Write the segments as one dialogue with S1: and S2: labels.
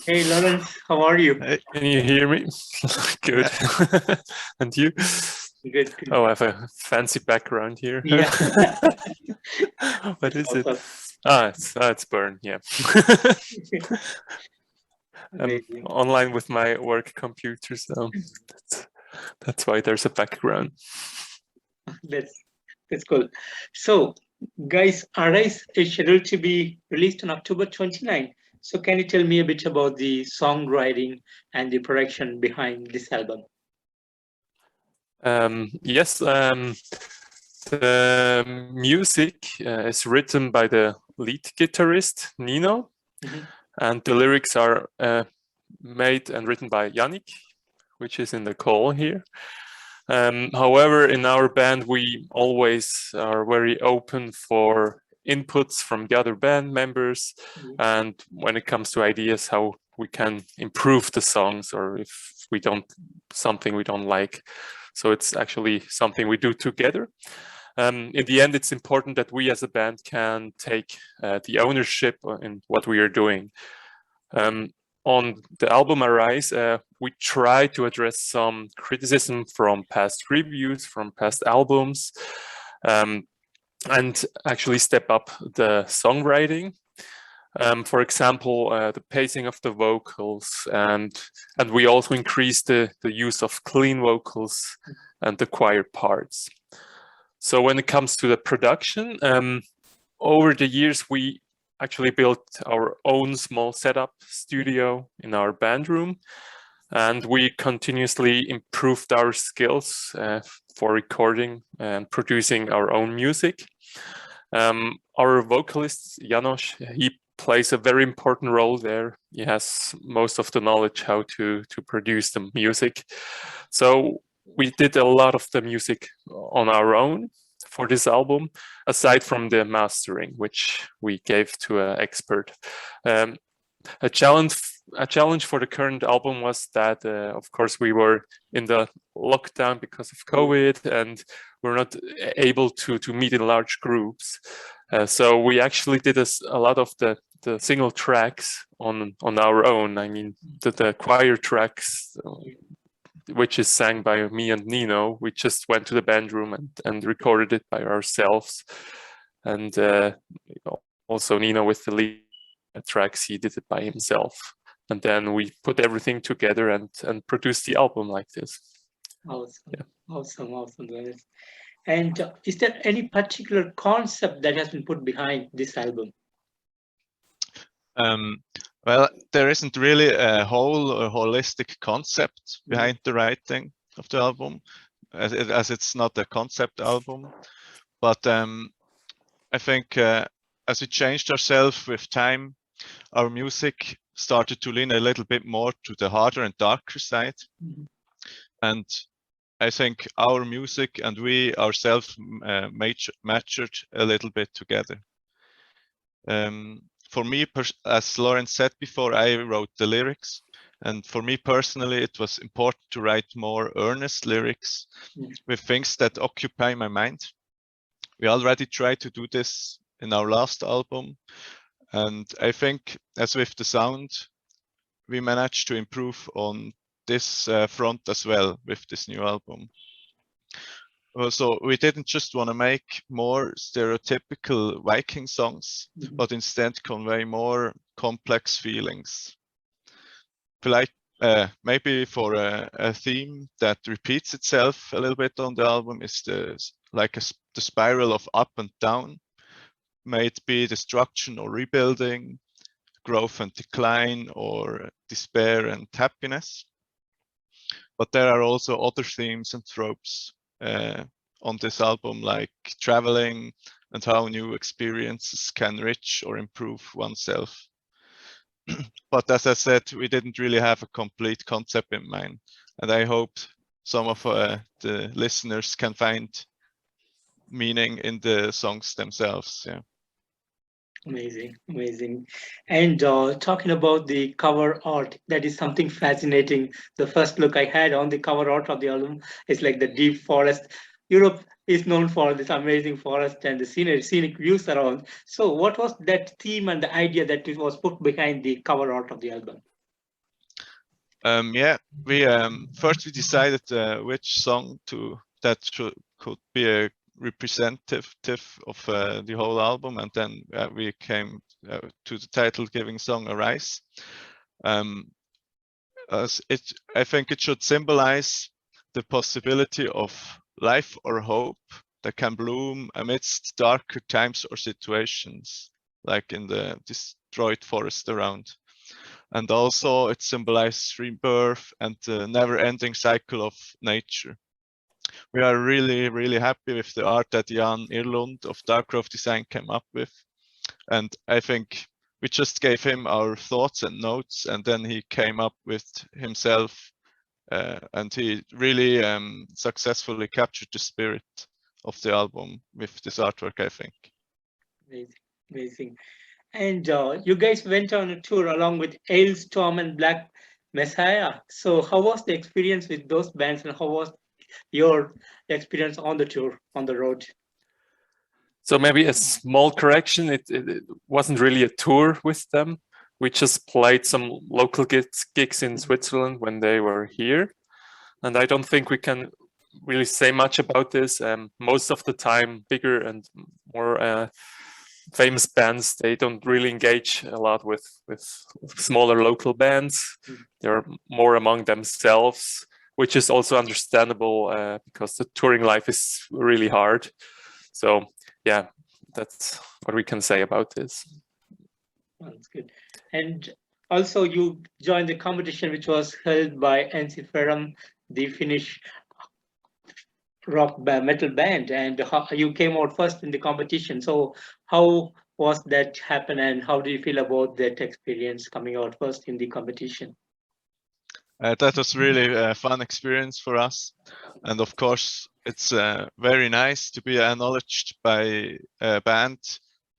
S1: Hey, Lorenz, how are you?
S2: Hey, can you hear me? Good. And you?
S1: Good, good.
S2: Oh, I have a fancy background here.
S1: Yeah,
S2: What is it?
S1: awesome.
S2: It's Burn, yeah. I'm
S1: Amazing.
S2: online with my work computer, so that's why there's a background.
S1: That's that's cool. So, guys, Arise is scheduled to be released on October 29. So, can you tell me a bit about the songwriting and the production behind this album?
S2: Yes, the music is written by the lead guitarist, Nino, and the lyrics are made and written by Janick, which is in the call here. However, in our band, we always are very open for inputs from the other band members. And when it comes to ideas, how we can improve the songs, or if we don't, something we don't like. So it's actually something we do together. In the end, it's important that we as a band can take the ownership in what we are doing. On the album Arise, we try to address some criticism from past reviews, from past albums, and actually step up the songwriting. For example, the pacing of the vocals, and we also increase the use of clean vocals and the choir parts. So when it comes to the production, over the years, we actually built our own small setup studio in our band room, and we continuously improved our skills for recording and producing our own music. Our vocalist, Janos, he plays a very important role there. He has most of the knowledge how to produce the music. So we did a lot of the music on our own for this album, aside from the mastering, which we gave to an expert. A challenge for the current album was that, of course, we were in the lockdown because of COVID, and we're not able to meet in large groups. So we actually did a lot of the single tracks on our own. I mean, the choir tracks, which is sang by me and Nino. We just went to the band room and recorded it by ourselves. And also Nino with the lead tracks, he did it by himself. And then we put everything together and produced the album like this.
S1: Awesome, yeah. Awesome. And is there any particular concept that has been put behind this album?
S3: Well, there isn't really a whole or holistic concept behind the writing of the album, as it's not a concept album. But I think as we changed ourselves with time, our music started to lean a little bit more to the harder and darker side. And I think our music and we ourselves matured a little bit together. For me, as Lorenz said before, I wrote the lyrics. And for me personally, it was important to write more earnest lyrics with things that occupy my mind. We already tried to do this in our last album. And I think, as with the sound, we managed to improve on this front as well with this new album. So we didn't just want to make more stereotypical Viking songs, but instead convey more complex feelings. Like maybe for a theme that repeats itself a little bit on the album is the spiral of up and down. May it be destruction or rebuilding, growth and decline, or despair and happiness. But there are also other themes and tropes on this album, like traveling and how new experiences can enrich or improve oneself. But as I said, we didn't really have a complete concept in mind. And I hope some of the listeners can find meaning in the songs themselves. Yeah.
S1: Amazing. And talking about the cover art, that is something fascinating. The first look I had on the cover art of the album is like the deep forest. Europe is known for this amazing forest and the scenic views around. So what was that theme and the idea that it was put behind the cover art of the album?
S3: Yeah, we first we decided which song that could be a representative of the whole album, and then we came to the title-giving song "Arise." I think it should symbolize the possibility of life or hope that can bloom amidst darker times or situations, like in the destroyed forest around. And also it symbolizes rebirth and the never-ending cycle of nature. We are really, really happy with the art that Jan Irlund of Dark Grove Design came up with. And I think we just gave him our thoughts and notes, and then he came up with himself, and he really successfully captured the spirit of the album with this artwork, I think.
S1: Amazing, amazing. And you guys went on a tour along with Ailstorm and Black Messiah. So how was the experience with those bands, and how was your experience on the tour, on the road?
S2: So maybe a small correction, it wasn't really a tour with them. We just played some local gigs in Switzerland when they were here. And I don't think we can really say much about this. Most of the time, bigger and more famous bands, they don't really engage a lot with smaller local bands. They're more among themselves, which is also understandable because the touring life is really hard. So yeah, that's what we can say about this.
S1: That's good. And also you joined the competition which was held by NC the Finnish rock metal band, and you came out first in the competition. So how was that happen, and how do you feel about that experience coming out first in the competition?
S3: That was really a fun experience for us, and of course it's very nice to be acknowledged by a band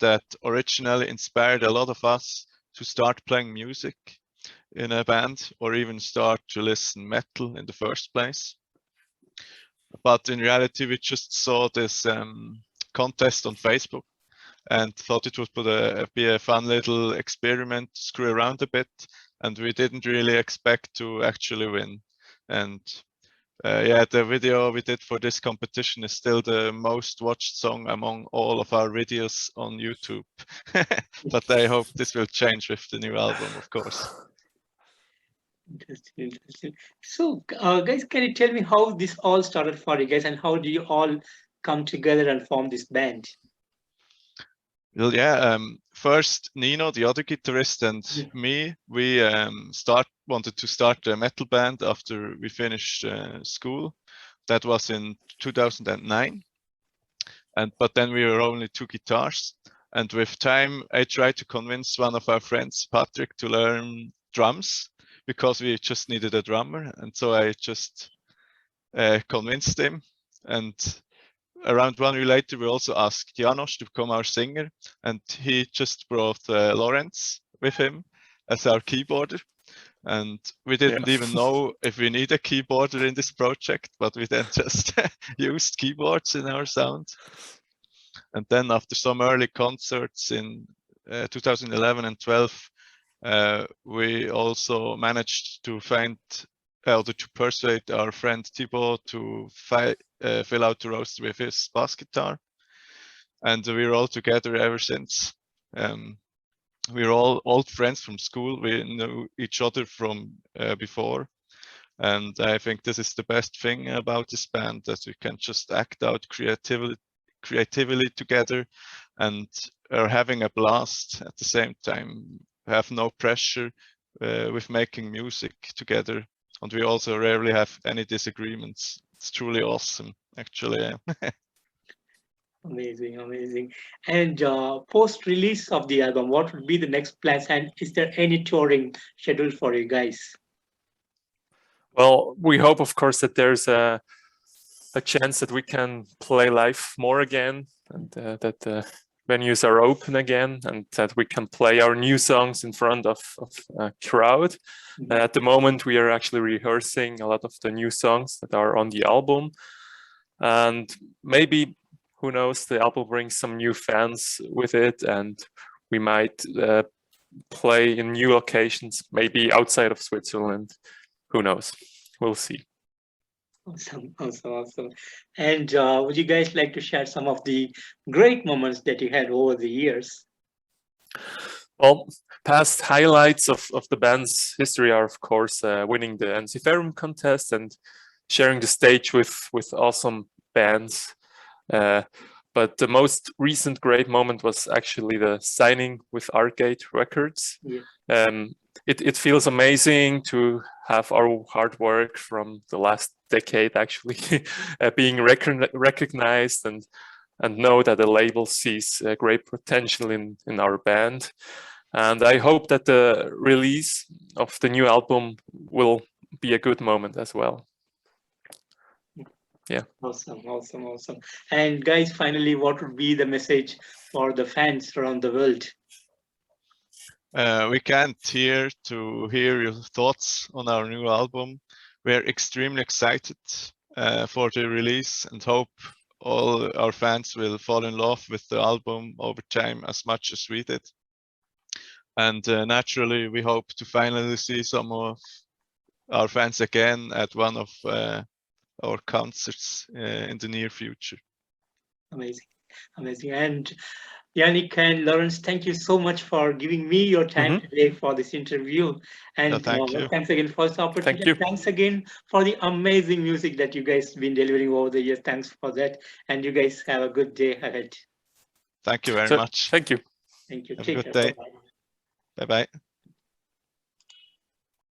S3: that originally inspired a lot of us to start playing music in a band, or even start to listen metal in the first place. But in reality, we just saw this contest on Facebook and thought it would be a fun little experiment, screw around a bit, and we didn't really expect to actually win. And yeah, the video we did for this competition is still the most watched song among all of our videos on YouTube. But I hope this will change with the new album, of course.
S1: Interesting, interesting. So guys, can you tell me how this all started for you guys, and how do you all come together and form this band?
S3: Well, yeah, first Nino, the other guitarist, and me, we wanted to start a metal band after we finished school. That was in 2009. But then we were only 2 guitars. And with time, I tried to convince one of our friends, Patrick, to learn drums, because we just needed a drummer. And so I just convinced him. And around 1 year later, we also asked Janos to become our singer, and he just brought Lorenz with him as our keyboarder. And we didn't even know if we need a keyboarder in this project, but we then just used keyboards in our sound. And then after some early concerts in 2011 and 12, we also managed to to persuade our friend Thibaut to fill out the roster with his bass guitar. And we're all together ever since. We're all old friends from school. We know each other from before. And I think this is the best thing about this band, that we can just act out creatively together and are having a blast at the same time. We have no pressure with making music together. And we also rarely have any disagreements. It's truly awesome, actually.
S1: Amazing, amazing. And post-release of the album, what would be the next plans? And is there any touring scheduled for you guys?
S2: Well, we hope, of course, that there's a chance that we can play live more again, and that the venues are open again, and that we can play our new songs in front of a crowd. At the moment, we are actually rehearsing a lot of the new songs that are on the album. And maybe, who knows, the album brings some new fans with it, and we might play in new locations, maybe outside of Switzerland. who knows? We'll see.
S1: Awesome. And would you guys like to share some of the great moments that you had over the years?
S2: Well, past highlights of the band's history are, of course, winning the NC contest and sharing the stage with awesome bands. But the most recent great moment was actually the signing with Arcade Records.
S1: Yeah.
S2: It feels amazing to have our hard work from the last decade actually being recognized and know that the label sees great potential in our band. And I hope that the release of the new album will be a good moment as well. Yeah.
S1: Awesome. And guys, finally, what would be the message for the fans around the world?
S3: We can't hear your thoughts on our new album. We're extremely excited for the release and hope all our fans will fall in love with the album over time as much as we did. And naturally, we hope to finally see some of our fans again at one of our concerts in the near future.
S1: Amazing. And Janick and Lorenz, thank you so much for giving me your time today for this interview. And
S3: thank you.
S1: Thanks again for this opportunity.
S2: Thank you.
S1: Thanks again for the amazing music that you guys have been delivering over the years. Thanks for that. And you guys have a good day ahead.
S3: Thank you very much.
S2: Thank you.
S1: Thank you.
S3: Have
S1: Take
S3: a good
S1: care.
S3: day. Bye-bye.